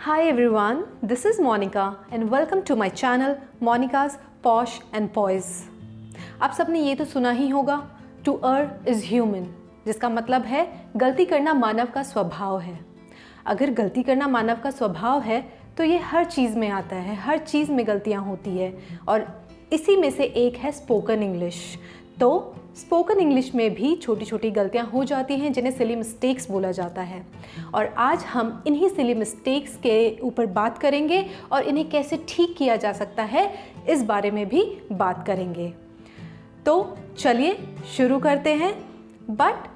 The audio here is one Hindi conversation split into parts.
Hi everyone, this is Monica and welcome to my channel Monica's Posh and Poise। आप सबने ये तो सुना ही होगा, To err is human, जिसका मतलब है गलती करना मानव का स्वभाव है। अगर गलती करना मानव का स्वभाव है तो ये हर चीज़ में आता है, हर चीज़ में गलतियाँ होती है और इसी में से एक है स्पोकन इंग्लिश। तो स्पोकन इंग्लिश में भी छोटी छोटी गलतियाँ हो जाती हैं जिन्हें सिली मिस्टेक्स बोला जाता है और आज हम इन्हीं सिली मिस्टेक्स के ऊपर बात करेंगे और इन्हें कैसे ठीक किया जा सकता है इस बारे में भी बात करेंगे। तो चलिए शुरू करते हैं। बट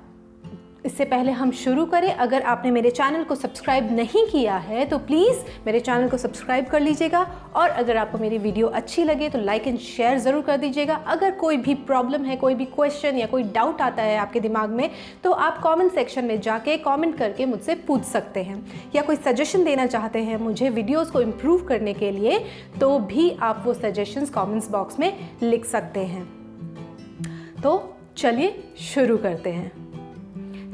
इससे पहले हम शुरू करें, अगर आपने मेरे चैनल को सब्सक्राइब नहीं किया है तो प्लीज़ मेरे चैनल को सब्सक्राइब कर लीजिएगा और अगर आपको मेरी वीडियो अच्छी लगे तो लाइक एंड शेयर ज़रूर कर दीजिएगा। अगर कोई भी प्रॉब्लम है, कोई भी क्वेश्चन या कोई डाउट आता है आपके दिमाग में तो आप कमेंट सेक्शन में जाके कमेंट करके मुझसे पूछ सकते हैं या कोई सजेशन देना चाहते हैं मुझे वीडियोज़ को इम्प्रूव करने के लिए तो भी आप वो सजेशंस कमेंट्स बॉक्स में लिख सकते हैं। तो चलिए शुरू करते हैं।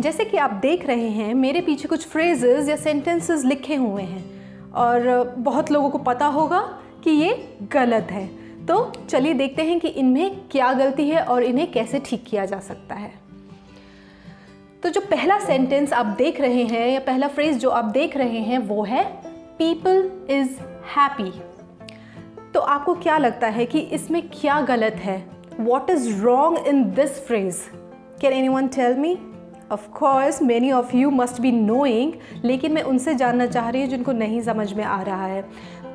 जैसे कि आप देख रहे हैं मेरे पीछे कुछ फ्रेजेस या सेंटेंसेस लिखे हुए हैं और बहुत लोगों को पता होगा कि ये गलत है। तो चलिए देखते हैं कि इनमें क्या गलती है और इन्हें कैसे ठीक किया जा सकता है। तो जो पहला सेंटेंस आप देख रहे हैं या पहला फ्रेज जो आप देख रहे हैं वो है पीपल इज हैप्पी। तो आपको क्या लगता है कि इसमें क्या गलत है? What is wrong in this phrase? Can anyone tell me? Of course, many of you must be knowing, लेकिन मैं उनसे जानना चाह रही हूँ जिनको नहीं समझ में आ रहा है।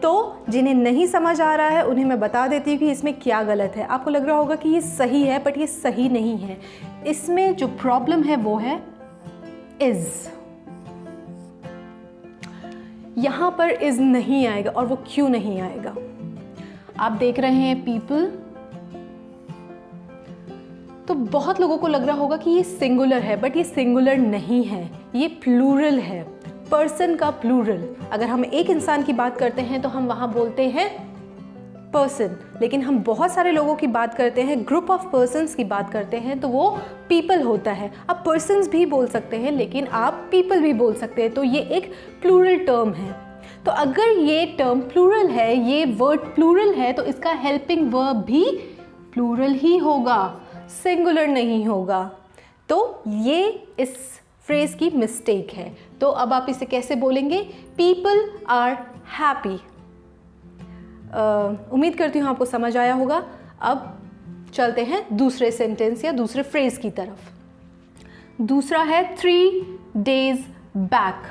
तो जिन्हें नहीं समझ आ रहा है उन्हें मैं बता देती हूँ कि इसमें क्या गलत है। आपको लग रहा होगा कि ये सही है, बट ये सही नहीं है। इसमें जो प्रॉब्लम है वो है इज़। यहाँ पर इज़ नहीं आएगा और वो क्यों नहीं आएगा? आप देख रहे हैं पीपल, तो बहुत लोगों को लग रहा होगा कि ये सिंगुलर है, बट ये सिंगुलर नहीं है, ये प्लूरल है, पर्सन का प्लूरल। अगर हम एक इंसान की बात करते हैं तो हम वहाँ बोलते हैं पर्सन, लेकिन हम बहुत सारे लोगों की बात करते हैं, ग्रुप ऑफ पर्सन्स की बात करते हैं तो वो पीपल होता है। आप पर्सन्स भी बोल सकते हैं लेकिन आप पीपल भी बोल सकते हैं, तो ये एक प्लूरल टर्म है। तो अगर ये टर्म प्लूरल है, ये वर्ड प्लूरल है तो इसका हेल्पिंग वर्ब भी प्लूरल ही होगा, सिंगुलर नहीं होगा। तो ये इस फ्रेज की मिस्टेक है। तो अब आप इसे कैसे बोलेंगे? People are happy. उम्मीद करती हूँ आपको समझ आया होगा। अब चलते हैं दूसरे सेंटेंस या दूसरे फ्रेज की तरफ। दूसरा है 3 days बैक।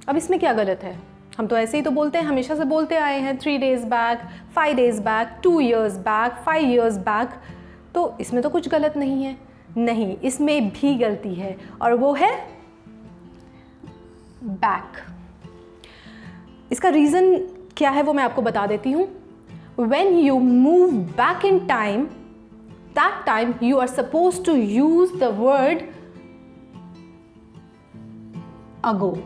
अब इसमें क्या गलत है? हम तो ऐसे ही तो बोलते हैं, हमेशा से बोलते आए हैं 3 days back, 5 days back, 2 years back, 5 years back. तो इसमें तो कुछ गलत नहीं है। नहीं, इसमें भी गलती है और वो है बैक। इसका रीज़न क्या है वो मैं आपको बता देती हूँ। When you move back in time, that time you are supposed to use the word ago।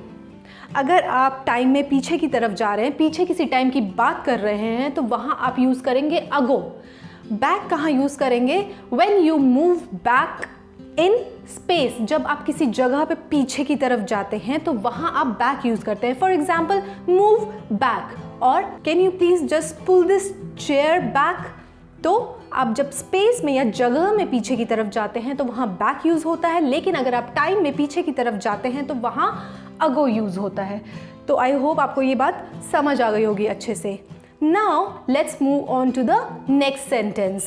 अगर आप टाइम में पीछे की तरफ जा रहे हैं, पीछे किसी टाइम की बात कर रहे हैं तो वहाँ आप यूज़ करेंगे अगो। बैक कहाँ यूज़ करेंगे? When you move back in space, जब आप किसी जगह पे पीछे की तरफ जाते हैं तो वहाँ आप बैक यूज़ करते हैं। फॉर एग्जाम्पल मूव बैक और can you please just pull this chair back. तो आप जब स्पेस में या जगह में पीछे की तरफ जाते हैं तो वहाँ बैक यूज़ होता है, लेकिन अगर आप टाइम में पीछे की तरफ जाते हैं तो वहाँ अगो यूज़ होता है। तो आई होप आपको ये बात समझ आ गई होगी अच्छे से। Now let's move on to the next sentence.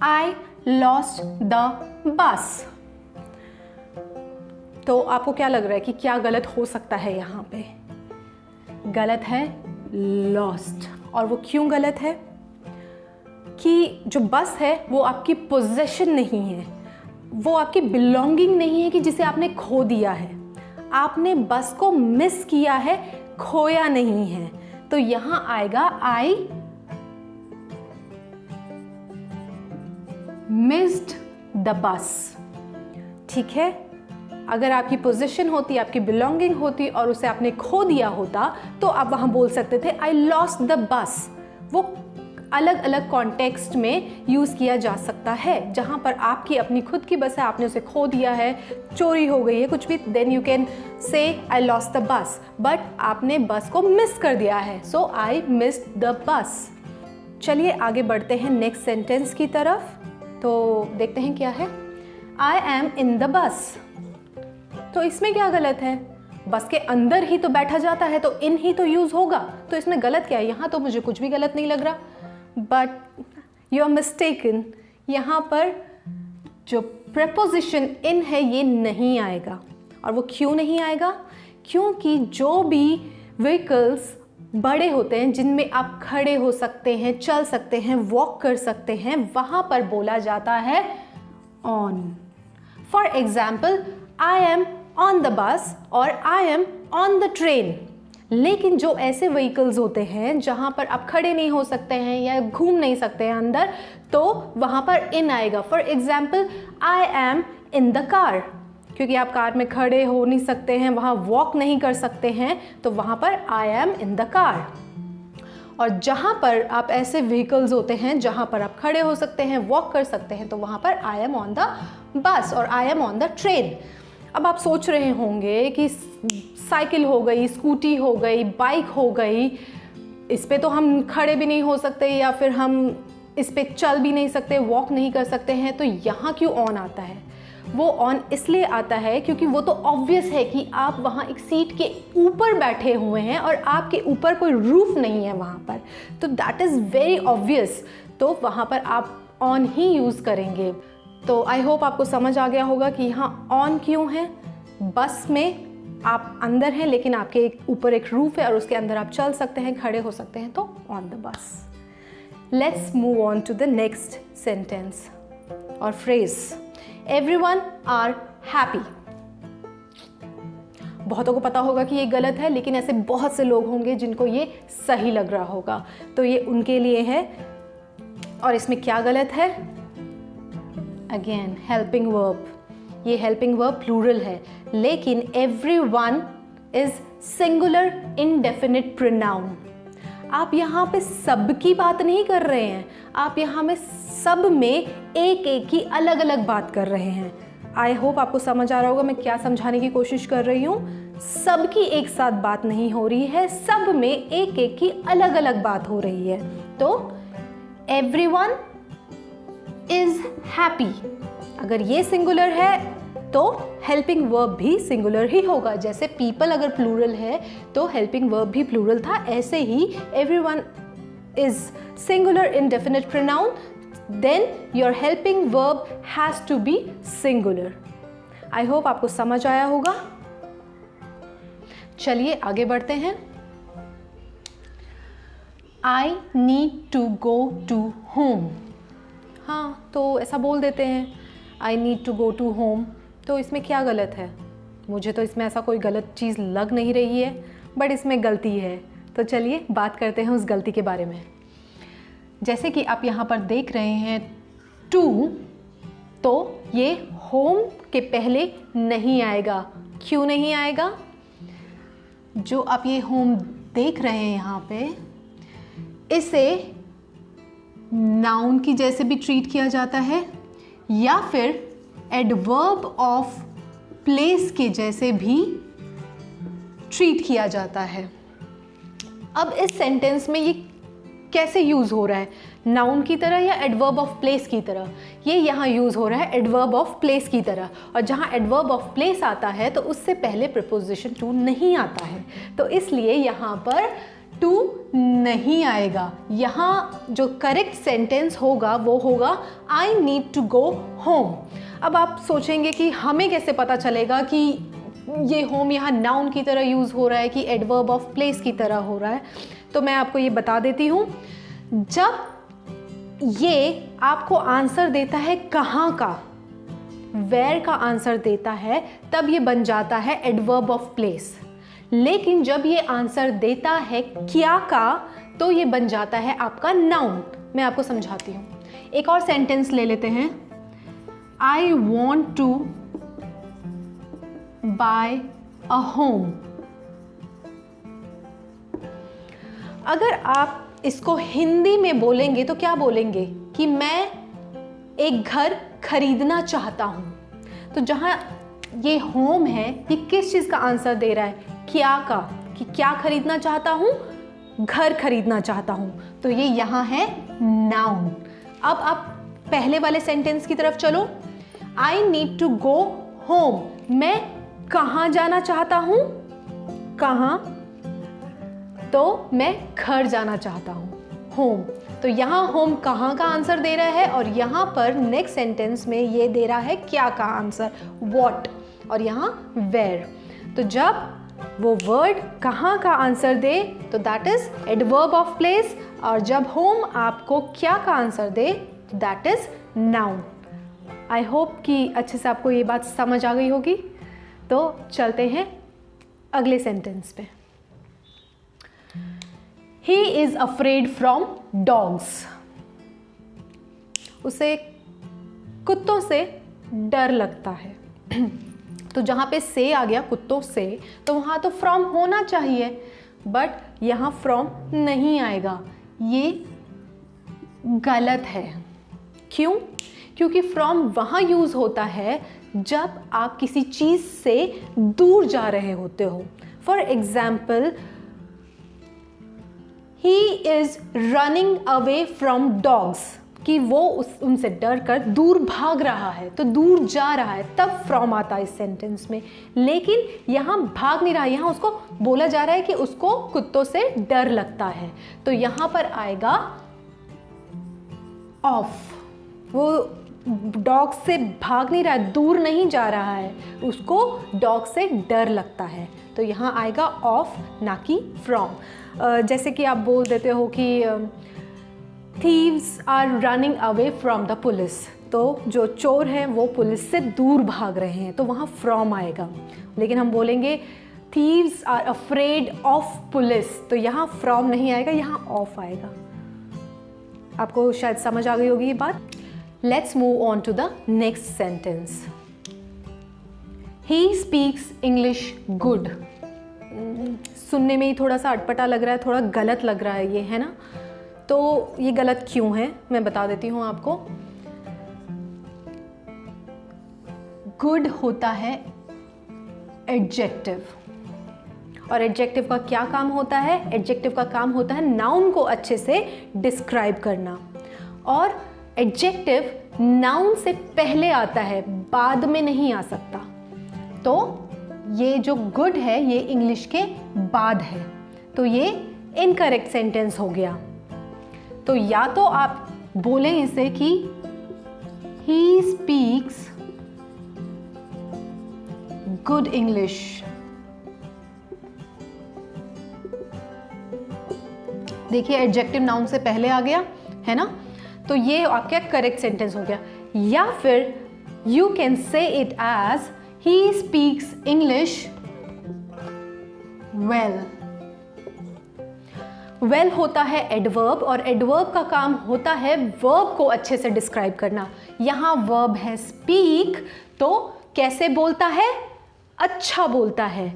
I lost the bus. तो आपको क्या लग रहा है कि क्या गलत हो सकता है यहाँ पे? गलत है lost। और वो क्यों गलत है? कि जो बस है वो आपकी पोजेशन नहीं है, वो आपकी बिलोंगिंग नहीं है कि जिसे आपने खो दिया है। आपने बस को मिस किया है, खोया नहीं है। तो यहां आएगा आई मिस्ड द बस। ठीक है, अगर आपकी पोजीशन होती, आपकी बिलोंगिंग होती और उसे आपने खो दिया होता तो आप वहां बोल सकते थे आई लॉस्ट द बस। वो अलग अलग कॉन्टेक्स्ट में यूज़ किया जा सकता है। जहाँ पर आपकी अपनी खुद की बस है, आपने उसे खो दिया है, चोरी हो गई है, कुछ भी, then you can say I lost the bus, but आपने बस को मिस कर दिया है, सो आई मिस्ड द बस। चलिए आगे बढ़ते हैं नेक्स्ट सेंटेंस की तरफ। तो देखते हैं क्या है। I am in the bus, तो इसमें क्या गलत है? बस के अंदर ही तो बैठा जाता है, तो इन ही तो यूज होगा, तो इसमें गलत क्या है? यहाँ तो मुझे कुछ भी गलत नहीं लग रहा, बट यू आर मिस्टेकन। यहाँ पर जो प्रेपोजिशन इन है ये नहीं आएगा। और वो क्यों नहीं आएगा? क्योंकि जो भी व्हीकल्स बड़े होते हैं जिनमें आप खड़े हो सकते हैं, चल सकते हैं, वॉक कर सकते हैं, वहाँ पर बोला जाता है on. For example, I am on the bus और I am on the train. लेकिन जो ऐसे व्हीकल्स होते हैं जहाँ पर आप खड़े नहीं हो सकते हैं या घूम नहीं सकते हैं अंदर, तो वहाँ पर इन आएगा। For example, I am in the car, क्योंकि आप कार में खड़े हो नहीं सकते हैं, वहाँ वॉक नहीं कर सकते हैं, तो वहाँ पर आई एम इन द कार। और जहाँ पर आप ऐसे व्हीकल्स होते हैं जहाँ पर आप खड़े हो सकते हैं, वॉक कर सकते हैं, तो वहाँ पर आई एम ऑन द बस और I am on the train. अब आप सोच रहे होंगे कि साइकिल हो गई, स्कूटी हो गई, बाइक हो गई, इस पे तो हम खड़े भी नहीं हो सकते या फिर हम इस पे चल भी नहीं सकते, वॉक नहीं कर सकते हैं, तो यहाँ क्यों ऑन आता है? वो ऑन इसलिए आता है क्योंकि वो तो ऑब्वियस है कि आप वहाँ एक सीट के ऊपर बैठे हुए हैं और आपके ऊपर कोई रूफ नहीं है वहाँ पर, तो दैट इज़ वेरी ऑब्वियस, तो वहाँ पर आप ऑन ही यूज़ करेंगे। तो आई होप आपको समझ आ गया होगा कि यहाँ ऑन क्यों है। बस में आप अंदर हैं लेकिन आपके ऊपर एक रूफ है और उसके अंदर आप चल सकते हैं, खड़े हो सकते हैं, तो on the bus. Let's move on to the next sentence और फ्रेज। Everyone are happy. बहुतों को पता होगा कि ये गलत है, लेकिन ऐसे बहुत से लोग होंगे जिनको ये सही लग रहा होगा, तो ये उनके लिए है। और इसमें क्या गलत है? अगेन हेल्पिंग वर्ब, ये हेल्पिंग वर्ब प्लूरल है, लेकिन everyone is singular indefinite pronoun. आप यहाँ पे सब की बात नहीं कर रहे हैं, आप यहाँ में सब में एक एक की अलग अलग बात कर रहे हैं। आई होप आपको समझ आ रहा होगा मैं क्या समझाने की कोशिश कर रही हूँ। सब की एक साथ बात नहीं हो रही है, सब में एक एक की अलग अलग बात हो रही है। तो एवरीवन इज हैप्पी, अगर ये सिंगुलर है तो हेल्पिंग वर्ब भी सिंगुलर ही होगा। जैसे पीपल अगर प्लूरल है तो हेल्पिंग वर्ब भी प्लूरल था, ऐसे ही everyone is singular indefinite pronoun, then your helping verb has to be singular. I hope आपको समझ आया होगा। चलिए आगे बढ़ते हैं। I need to go to home. हाँ, तो ऐसा बोल देते हैं I need to go to home, तो इसमें क्या गलत है? मुझे तो इसमें ऐसा कोई गलत चीज़ लग नहीं रही है, बट इसमें गलती है। तो चलिए बात करते हैं उस गलती के बारे में। जैसे कि आप यहाँ पर देख रहे हैं टू, तो ये होम के पहले नहीं आएगा। क्यों नहीं आएगा? जो आप ये होम देख रहे हैं यहाँ पे, इसे नाउन की जैसे भी ट्रीट किया जाता है या फिर एडवर्ब ऑफ प्लेस के जैसे भी ट्रीट किया जाता है। अब इस सेंटेंस में ये कैसे यूज़ हो रहा है? नाउन की तरह या एडवर्ब ऑफ प्लेस की तरह? ये यहाँ यूज़ हो रहा है एडवर्ब ऑफ प्लेस की तरह, और जहाँ एडवर्ब ऑफ प्लेस आता है तो उससे पहले प्रीपोजिशन टू नहीं आता है, तो इसलिए यहाँ पर टू नहीं आएगा। यहाँ जो करेक्ट सेंटेंस होगा वो होगा I need to go home. अब आप सोचेंगे कि हमें कैसे पता चलेगा कि ये होम यहाँ नाउन की तरह यूज़ हो रहा है कि एडवर्ब ऑफ प्लेस की तरह हो रहा है? तो मैं आपको ये बता देती हूँ। जब ये आपको आंसर देता है कहाँ का, वेयर का आंसर देता है, तब ये बन जाता है एडवर्ब ऑफ प्लेस। लेकिन जब ये आंसर देता है क्या का, तो ये बन जाता है आपका नाउन। मैं आपको समझाती हूँ। एक और सेंटेंस ले लेते हैं। I want to buy a home. अगर आप इसको हिंदी में बोलेंगे तो क्या बोलेंगे कि मैं एक घर खरीदना चाहता हूँ। तो जहाँ ये होम है, ये किस चीज़ का आंसर दे रहा है? क्या का, कि क्या खरीदना चाहता हूँ? घर खरीदना चाहता हूँ। तो ये यहाँ है नाउन। अब आप पहले वाले सेंटेंस की तरफ चलो। I need to go home, मैं कहाँ जाना चाहता हूँ? कहाँ? तो मैं घर जाना चाहता हूँ, होम। तो यहाँ होम कहाँ का आंसर दे रहा है, और यहाँ पर नेक्स्ट सेंटेंस में ये दे रहा है क्या का आंसर, व्हाट, और यहाँ वेयर। तो जब वो वर्ड कहाँ का आंसर दे तो that is adverb of place, और जब होम आपको क्या का आंसर दे तो that is noun. I hope कि अच्छे से आपको ये बात समझ आ गई होगी। तो चलते हैं अगले सेंटेंस पे। He is afraid from dogs. उसे कुत्तों से डर लगता है। तो जहाँ पे से आ गया कुत्तों से, तो वहाँ तो फ्रॉम होना चाहिए, बट यहाँ फ्रॉम नहीं आएगा। ये गलत है। क्यों? क्योंकि फ्रॉम वहाँ यूज़ होता है जब आप किसी चीज़ से दूर जा रहे होते हो। For example, he is running away from dogs, कि वो उनसे डर कर दूर भाग रहा है, तो दूर जा रहा है, तब फ्रॉम आता है इस सेंटेंस में। लेकिन यहाँ भाग नहीं रहा, यहाँ उसको बोला जा रहा है कि उसको कुत्तों से डर लगता है। तो यहाँ पर आएगा ऑफ। वो डॉग से भाग नहीं रहा है, दूर नहीं जा रहा है, उसको डॉग से डर लगता है। तो यहाँ आएगा ऑफ, ना कि फ्रॉम। जैसे कि आप बोल देते हो कि thieves are running away from the police, तो जो चोर हैं वो पुलिस से दूर भाग रहे हैं, तो वहाँ फ्रॉम आएगा। लेकिन हम बोलेंगे thieves are afraid of police, तो यहाँ फ्रॉम नहीं आएगा, यहाँ ऑफ आएगा। आपको शायद समझ आ गई होगी ये बात। Let's move on to the next sentence. He speaks English good. सुनने में ही थोड़ा सा अटपटा लग रहा है, थोड़ा गलत लग रहा है ये, है ना? तो ये गलत क्यों है मैं बता देती हूँ आपको। गुड होता है एडजेक्टिव, और एडजेक्टिव का क्या काम होता है? एडजेक्टिव का काम होता है नाउन को अच्छे से डिस्क्राइब करना, और एडजेक्टिव नाउन से पहले आता है, बाद में नहीं आ सकता। तो ये जो गुड है ये इंग्लिश के बाद है, तो ये इनकरेक्ट सेंटेंस हो गया। तो या तो आप बोलें इसे कि ही स्पीक्स गुड इंग्लिश, देखिए एडजेक्टिव नाउन से पहले आ गया है ना, तो ये आपका करेक्ट सेंटेंस हो गया। या फिर you can say it as he speaks English well. Well होता है एडवर्ब, और एडवर्ब का काम होता है वर्ब को अच्छे से डिस्क्राइब करना। यहाँ वर्ब है स्पीक, तो कैसे बोलता है? अच्छा बोलता है।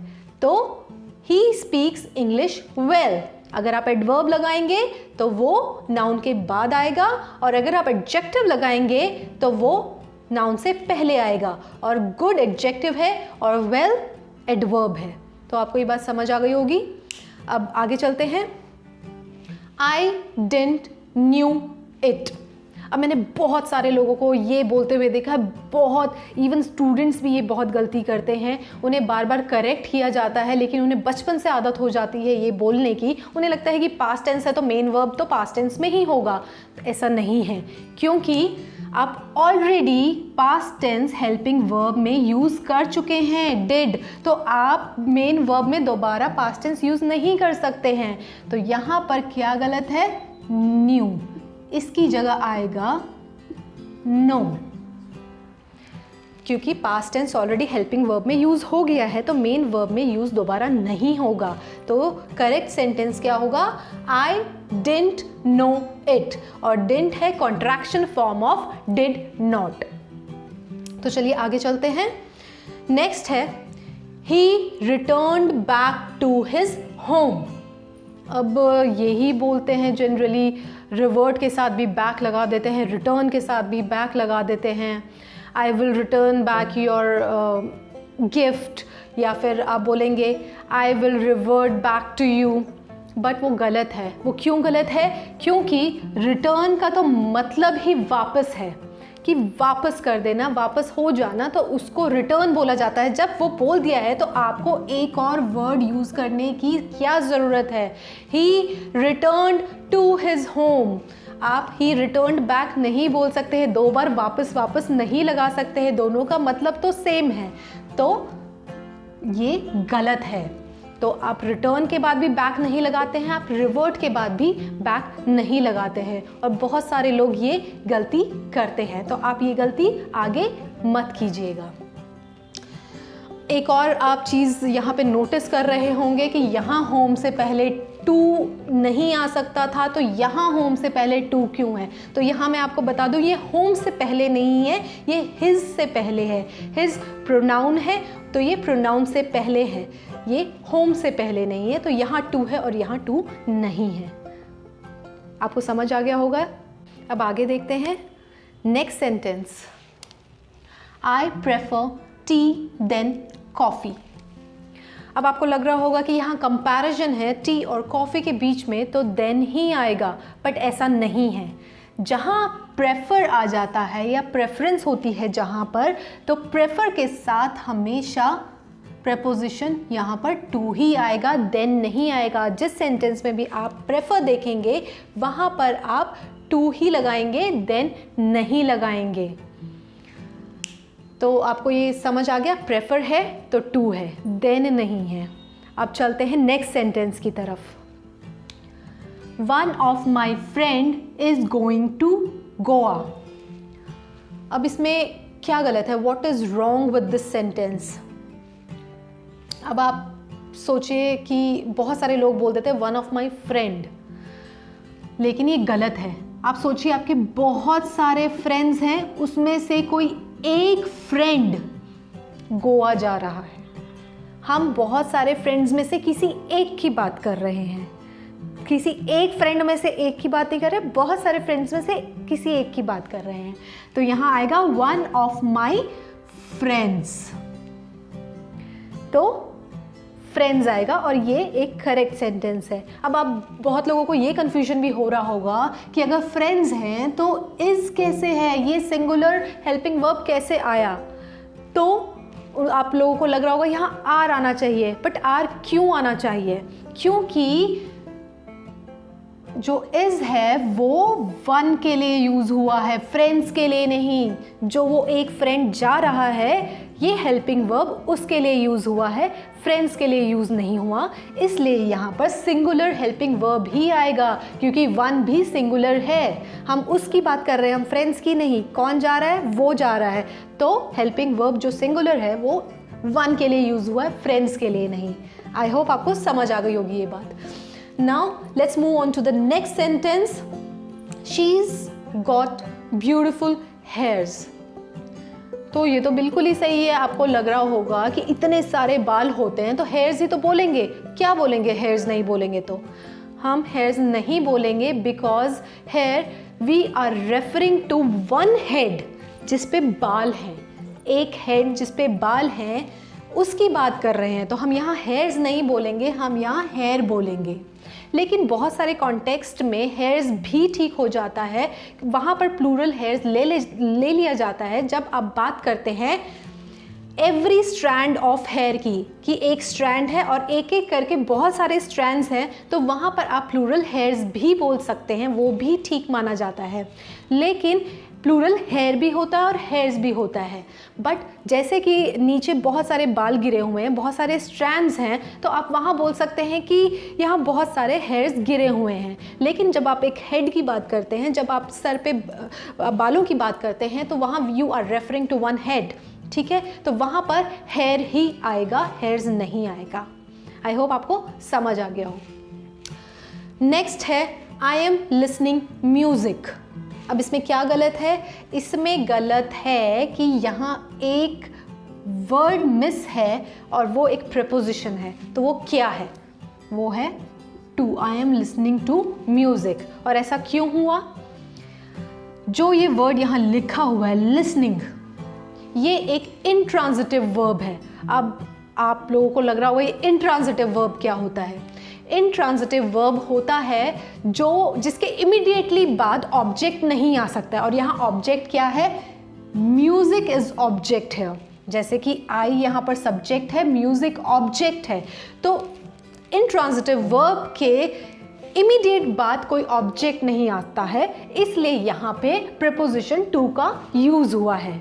तो ही स्पीक्स इंग्लिश वेल। अगर आप एडवर्ब लगाएंगे तो वो नाउन के बाद आएगा, और अगर आप एडजेक्टिव लगाएंगे तो वो नाउन से पहले आएगा। और गुड एडजेक्टिव है और वेल एडवर्ब है। तो आपको ये बात समझ आ गई होगी। अब आगे चलते हैं। I didn't knew it। अब मैंने बहुत सारे लोगों को ये बोलते हुए देखा है, बहुत, इवन स्टूडेंट्स भी ये बहुत गलती करते हैं। उन्हें बार बार करेक्ट किया जाता है, लेकिन उन्हें बचपन से आदत हो जाती है ये बोलने की। उन्हें लगता है कि पास्ट टेंस है तो मेन वर्ब तो पास्ट टेंस में ही होगा। तो ऐसा नहीं है, क्योंकि आप already past tense helping verb में यूज़ कर चुके हैं डिड, तो आप मेन वर्ब में दोबारा पास्ट टेंस यूज़ नहीं कर सकते हैं। तो यहाँ पर क्या गलत है? न्यू, इसकी जगह आएगा नो, क्योंकि past tense already helping verb में यूज़ हो गया है, तो मेन वर्ब में यूज़ दोबारा नहीं होगा। तो करेक्ट सेंटेंस क्या होगा? आई डिडंट नो इट, और डिडंट है contraction form of did not. तो चलिए आगे चलते हैं। नेक्स्ट है he returned back to his home. अब यही बोलते हैं जनरली, रिवर्ट के साथ भी बैक लगा देते हैं, रिटर्न के साथ भी बैक लगा देते हैं। I will return back your gift, या फिर आप बोलेंगे I will revert back to you, but वो गलत है। वो क्यों गलत है? क्योंकि रिटर्न का तो मतलब ही वापस है, कि वापस कर देना, वापस हो जाना, तो उसको रिटर्न बोला जाता है। जब वो बोल दिया है तो आपको एक और वर्ड यूज़ करने की क्या ज़रूरत है? He returned to his home. आप ही रिटर्न्ड बैक नहीं बोल सकते हैं, 2 बार वापस नहीं लगा सकते हैं, दोनों का मतलब तो सेम है, तो ये गलत है। तो आप रिटर्न के बाद भी बैक नहीं लगाते हैं, आप रिवर्ट के बाद भी बैक नहीं लगाते हैं, और बहुत सारे लोग ये गलती करते हैं, तो आप ये गलती आगे मत कीजिएगा। एक और आप चीज़ यहाँ पे नोटिस कर रहे होंगे कि यहाँ होम से पहले टू नहीं आ सकता था, तो यहाँ होम से पहले टू क्यों है? तो यहाँ मैं आपको बता दूँ, ये होम से पहले नहीं है, ये हिज से पहले है। हिज प्रोनाउन है, तो ये प्रोनाउन से पहले है, ये होम से पहले नहीं है, तो यहाँ टू है और यहाँ टू नहीं है। आपको समझ आ गया होगा। अब आगे देखते हैं next sentence. I prefer tea than coffee. अब आपको लग रहा होगा कि यहाँ कंपैरिजन है टी और कॉफ़ी के बीच में, तो देन ही आएगा, बट ऐसा नहीं है। जहाँ प्रेफर आ जाता है या प्रेफरेंस होती है जहाँ पर, तो प्रेफर के साथ हमेशा प्रेपोजिशन यहाँ पर टू ही आएगा, देन नहीं आएगा। जिस सेंटेंस में भी आप प्रेफर देखेंगे वहाँ पर आप टू ही लगाएंगे, देन नहीं लगाएंगे। तो आपको ये समझ आ गया, प्रेफर है तो टू है, देन नहीं है। अब चलते हैं नेक्स्ट सेंटेंस की तरफ। One of my friend is going to Goa. अब इसमें क्या गलत है? What is wrong with this sentence? अब आप सोचिए कि बहुत सारे लोग बोल देते हैं वन ऑफ माई फ्रेंड, लेकिन ये गलत है। आप सोचिए आपके बहुत सारे फ्रेंड्स हैं, उसमें से कोई एक फ्रेंड गोवा जा रहा है। हम बहुत सारे फ्रेंड्स में से किसी एक की बात कर रहे हैं, किसी एक फ्रेंड में से एक की बात नहीं कर रहे, बहुत सारे फ्रेंड्स में से किसी एक की बात कर रहे हैं। तो यहाँ आएगा वन ऑफ माई फ्रेंड्स, तो फ्रेंड्स आएगा, और ये एक करेक्ट सेंटेंस है। अब आप बहुत लोगों को ये कंफ्यूजन भी हो रहा होगा कि अगर फ्रेंड्स हैं तो इज कैसे है, ये सिंगुलर हेल्पिंग वर्ब कैसे आया? तो आप लोगों को लग रहा होगा यहाँ आर आना चाहिए, बट आर क्यों आना चाहिए? क्योंकि जो इज है वो वन के लिए यूज़ हुआ है, फ्रेंड्स के लिए नहीं। जो वो एक फ्रेंड जा रहा है, ये हेल्पिंग वर्ब उसके लिए यूज़ हुआ है, फ्रेंड्स के लिए यूज़ नहीं हुआ, इसलिए यहाँ पर सिंगुलर हेल्पिंग वर्ब ही आएगा, क्योंकि वन भी सिंगुलर है। हम उसकी बात कर रहे हैं, हम फ्रेंड्स की नहीं। कौन जा रहा है? वो जा रहा है, तो हेल्पिंग वर्ब जो सिंगुलर है वो वन के लिए यूज़ हुआ है, फ्रेंड्स के लिए नहीं। आई होप आपको समझ आ गई होगी ये बात। Now let's move on to the next sentence. She's got beautiful hairs. तो ये तो बिल्कुल ही सही है। आपको लग रहा होगा कि इतने सारे बाल होते हैं तो हेयर्स ही तो बोलेंगे। क्या बोलेंगे? हेयर्स नहीं बोलेंगे तो हम हेयर्स नहीं बोलेंगे, because here we are referring to one head जिस पे बाल हैं, एक हेड जिस पे बाल हैं उसकी बात कर रहे हैं। तो हम यहाँ हेयर्स नहीं बोलेंगे, हम यहाँ हेयर बोलेंगे। लेकिन बहुत सारे कॉन्टेक्स्ट में हेयर्स भी ठीक हो जाता है, वहाँ पर प्लूरल हेयर्स ले लिया जाता है जब आप बात करते हैं एवरी स्ट्रैंड ऑफ हेयर की, कि एक स्ट्रैंड है और एक एक करके बहुत सारे स्ट्रैंड्स हैं, तो वहाँ पर आप प्लूरल हेयर्स भी बोल सकते हैं, वो भी ठीक माना जाता है। लेकिन प्लूरल हेयर भी होता है और हेयर्स भी होता है, बट जैसे कि नीचे बहुत सारे बाल गिरे हुए हैं, बहुत सारे स्ट्रैंड्स हैं, तो आप वहाँ बोल सकते हैं कि यहाँ बहुत सारे हेयर्स गिरे हुए हैं। लेकिन जब आप एक हेड की बात करते हैं, जब आप सर पे बालों की बात करते हैं, तो वहाँ you are referring to one head, ठीक है? तो वहाँ पर हेयर ही आएगा, हेयर्स नहीं आएगा। आई होप आपको समझ आ गया हो। नेक्स्ट है आई एम लिसनिंग म्यूज़िक। अब इसमें क्या गलत है? इसमें गलत है कि यहाँ एक वर्ड मिस है और वो एक प्रीपोजिशन है। तो वो क्या है? वो है to, I am listening to music. और ऐसा क्यों हुआ? जो ये वर्ड यहाँ लिखा हुआ है लिसनिंग, ये एक इंट्रांजिटिव वर्ब है। अब आप लोगों को लग रहा होगा ये इंट्रांजिटिव वर्ब क्या होता है? इंट्रांजिटिव वर्ब होता है जो जिसके इमीडिएटली बाद ऑब्जेक्ट नहीं आ सकता है, और यहाँ ऑब्जेक्ट क्या है? म्यूजिक इज ऑब्जेक्ट है। जैसे कि आई यहाँ पर सब्जेक्ट है, म्यूजिक ऑब्जेक्ट है। तो इंट्रांजिटिव वर्ब के इमीडिएट बाद कोई ऑब्जेक्ट नहीं आता है, इसलिए यहाँ पे प्रीपोजिशन टू का यूज हुआ है।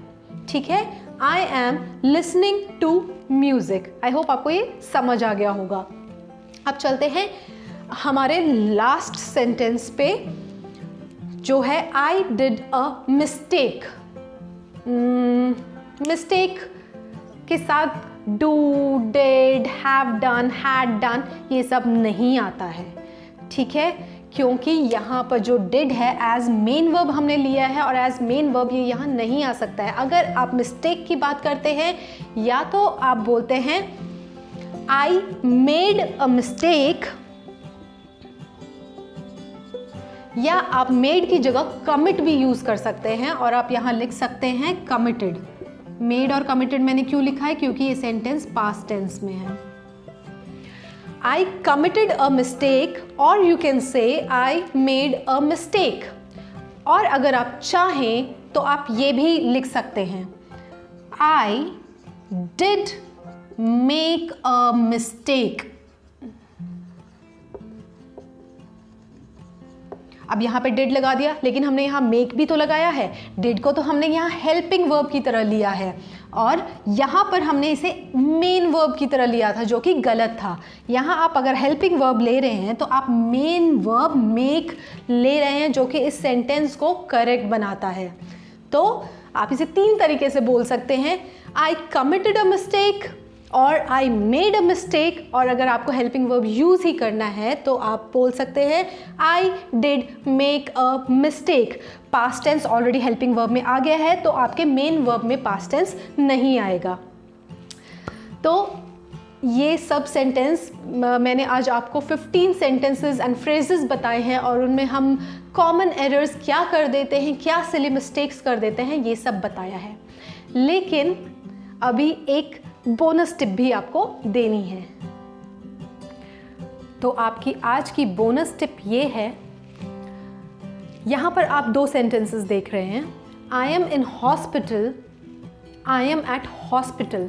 ठीक है, I am listening to music. I hope आपको ये समझ आ गया होगा। अब चलते हैं हमारे लास्ट सेंटेंस पे, जो है I did a mistake. Mistake के साथ do, did, have done, had done ये सब नहीं आता है। ठीक है, क्योंकि यहाँ पर जो डिड है एज मेन वर्ब हमने लिया है, और एज मेन वर्ब ये यहाँ नहीं आ सकता है। अगर आप मिस्टेक की बात करते हैं, या तो आप बोलते हैं आई मेड अ मिस्टेक, या आप मेड की जगह कमिट भी यूज कर सकते हैं, और आप यहां लिख सकते हैं कमिटेड। मेड और कमिटेड मैंने क्यों लिखा है? क्योंकि ये सेंटेंस पास्ट टेंस में है। आई कमिटेड अ मिस्टेक, और you can say I made a mistake. और अगर आप चाहें तो आप ये भी लिख सकते हैं I did make a mistake. अब यहाँ पे डिड लगा दिया, लेकिन हमने यहाँ मेक भी तो लगाया है। डिड को तो हमने यहाँ हेल्पिंग वर्ब की तरह लिया है, और यहाँ पर हमने इसे मेन वर्ब की तरह लिया था, जो कि गलत था। यहाँ आप अगर हेल्पिंग वर्ब ले रहे हैं तो आप मेन वर्ब मेक ले रहे हैं, जो कि इस सेंटेंस को करेक्ट बनाता है। तो आप इसे तीन तरीके से बोल सकते हैं, आई कमिटेड अ मिस्टेक, और आई मेड अ मिस्टेक। और अगर आपको हेल्पिंग वर्ब यूज ही करना है तो आप बोल सकते हैं I did make a mistake. Past tense already helping verb में आ गया है, तो आपके मेन वर्ब में पास्ट टेंस नहीं आएगा। तो ये सब सेंटेंस मैंने आज आपको 15 सेंटेंसेस एंड फ्रेजेस बताए हैं, और उनमें हम कॉमन एरर्स क्या कर देते हैं, क्या सिली मिस्टेक्स कर देते हैं, ये सब बताया है। लेकिन अभी एक बोनस टिप भी आपको देनी है। तो आपकी आज की बोनस टिप ये है, यहां पर आप दो सेंटेंसेस देख रहे हैं, I am in hospital, I am at hospital.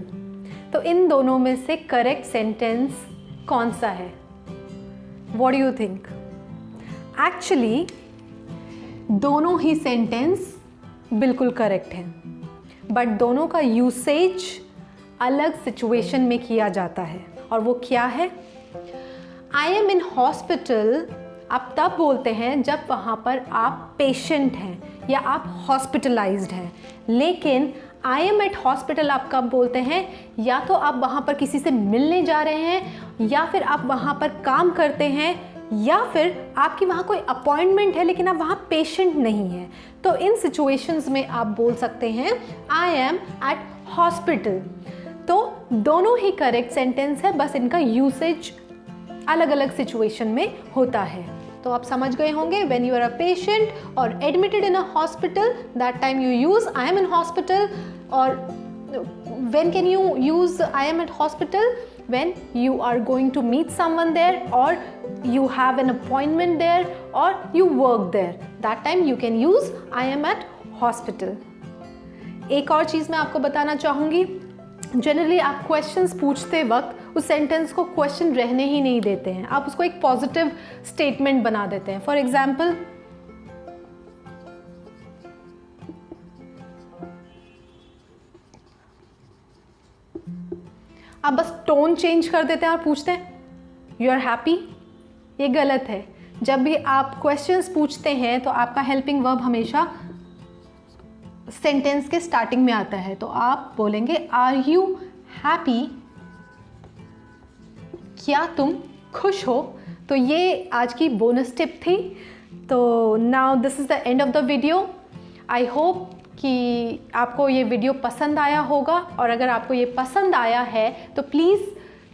तो इन दोनों में से करेक्ट सेंटेंस कौन सा है? What do you think? Actually दोनों ही सेंटेंस बिल्कुल करेक्ट हैं, बट दोनों का यूसेज अलग सिचुएशन में किया जाता है। और वो क्या है? आई एम इन हॉस्पिटल आप तब बोलते हैं जब वहाँ पर आप पेशेंट हैं या आप हॉस्पिटलाइज्ड हैं। लेकिन आई एम एट हॉस्पिटल आप कब बोलते हैं? या तो आप वहाँ पर किसी से मिलने जा रहे हैं, या फिर आप वहाँ पर काम करते हैं, या फिर आपकी वहाँ कोई अपॉइंटमेंट है लेकिन आप वहाँ पेशेंट नहीं हैं। तो इन सिचुएशंस में आप बोल सकते हैं आई एम एट हॉस्पिटल। तो दोनों ही करेक्ट सेंटेंस है, बस इनका यूसेज अलग अलग सिचुएशन में होता है। तो आप समझ गए होंगे, when you are a patient और admitted in a hospital, that time you use I am in hospital. और when can you use I am at hospital? when you are going to meet someone there, or you have an appointment there, or you work there, that time you can use I am at hospital. एक और चीज़ मैं आपको बताना चाहूँगी, जनरली आप क्वेश्चंस पूछते वक्त उस सेंटेंस को क्वेश्चन रहने ही नहीं देते हैं, आप उसको एक पॉजिटिव स्टेटमेंट बना देते हैं। फॉर एग्जाम्पल, आप बस टोन चेंज कर देते हैं और पूछते हैं यू आर हैप्पी। ये गलत है। जब भी आप क्वेश्चंस पूछते हैं तो आपका हेल्पिंग वर्ब हमेशा सेंटेंस के स्टार्टिंग में आता है। तो आप बोलेंगे आर यू हैप्पी, क्या तुम खुश हो। तो ये आज की बोनस टिप थी। तो now this is the end of the video. I hope कि आपको ये वीडियो पसंद आया होगा, और अगर आपको ये पसंद आया है तो प्लीज़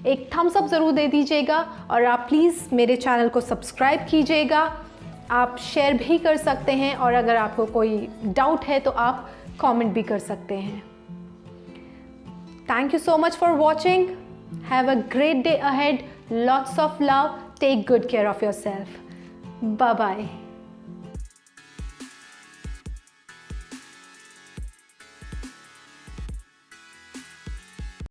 एक थम्स अप ज़रूर दे दीजिएगा और आप प्लीज़ मेरे चैनल को सब्सक्राइब कीजिएगा। आप शेयर भी कर सकते हैं और अगर आपको कोई डाउट है तो आप कमेंट भी कर सकते हैं। Thank you so much for watching. Have a great day ahead. Lots of love. Take good care of yourself. Bye bye.